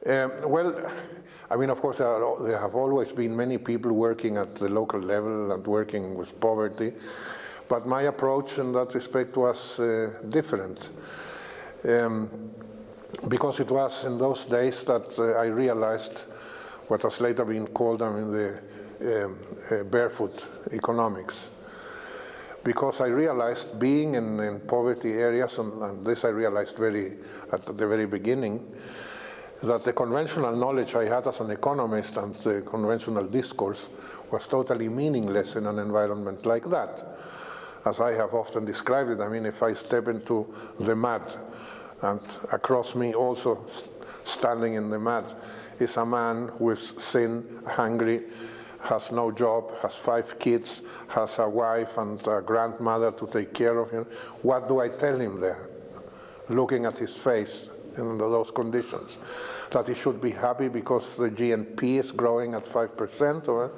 Well, I mean, of course, there have always been many people working at the local level and working with poverty, but my approach in that respect was different. Because it was in those days that I realized what has later been called the Barefoot Economics. Because I realized being in poverty areas, and this I realized at the very beginning, that the conventional knowledge I had as an economist and the conventional discourse was totally meaningless in an environment like that. As I have often described it, I mean, if I step into the mud and across me also standing in the mud is a man who is thin, hungry, has no job, has 5 kids, has a wife and a grandmother to take care of him, what do I tell him there, looking at his face in those conditions? That he should be happy because the GNP is growing at 5%? Or,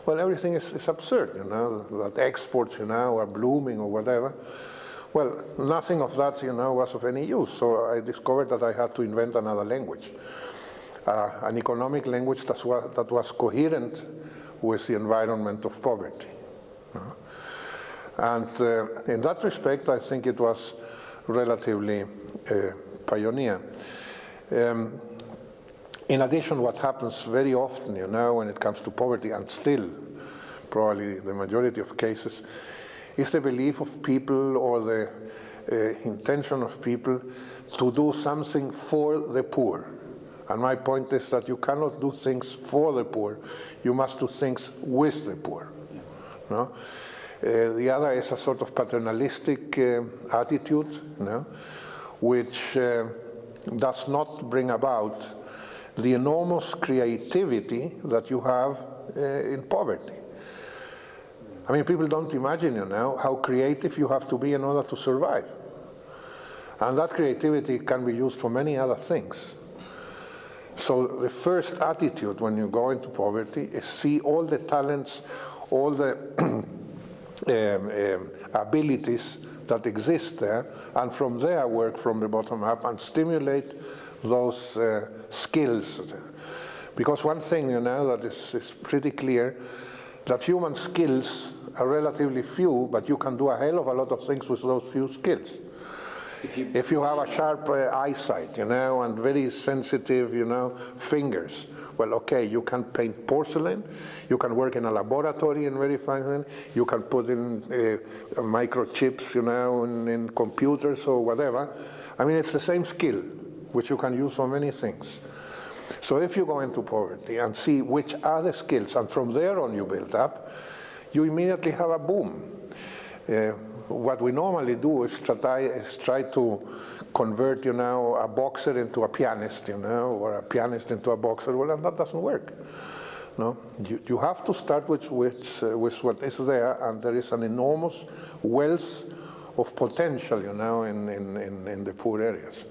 well, everything is absurd, you know, that exports, you know, are blooming or whatever. Well, nothing of that, you know, was of any use. So I discovered that I had to invent another language, an economic language that was coherent with the environment of poverty. And in that respect, I think it was relatively pioneer. In addition, what happens very often, you know, when it comes to poverty, and still probably the majority of cases, is the belief of people or the intention of people to do something for the poor. And my point is that you cannot do things for the poor, you must do things with the poor. No? The other is a sort of paternalistic attitude, you know, which does not bring about the enormous creativity that you have in poverty. I mean, people don't imagine, you know, how creative you have to be in order to survive. And that creativity can be used for many other things. So the first attitude when you go into poverty is see all the talents, all the abilities that exist there, and from there work from the bottom up and stimulate those skills. Because one thing, you know, that is pretty clear, that human skills are relatively few, but you can do a hell of a lot of things with those few skills. If you have a sharp eyesight, you know, and very sensitive, you know, fingers, well, okay, you can paint porcelain, you can work in a laboratory and verify them, you can put in microchips, you know, in computers or whatever. I mean, it's the same skill, which you can use for many things. So if you go into poverty and see which are the skills, and from there on you build up, you immediately have a boom. What we normally do is try to convert, you know, a boxer into a pianist, you know, or a pianist into a boxer. Well, and that doesn't work. No, you have to start with what is there, and there is an enormous wealth of potential, you know, in the poor areas.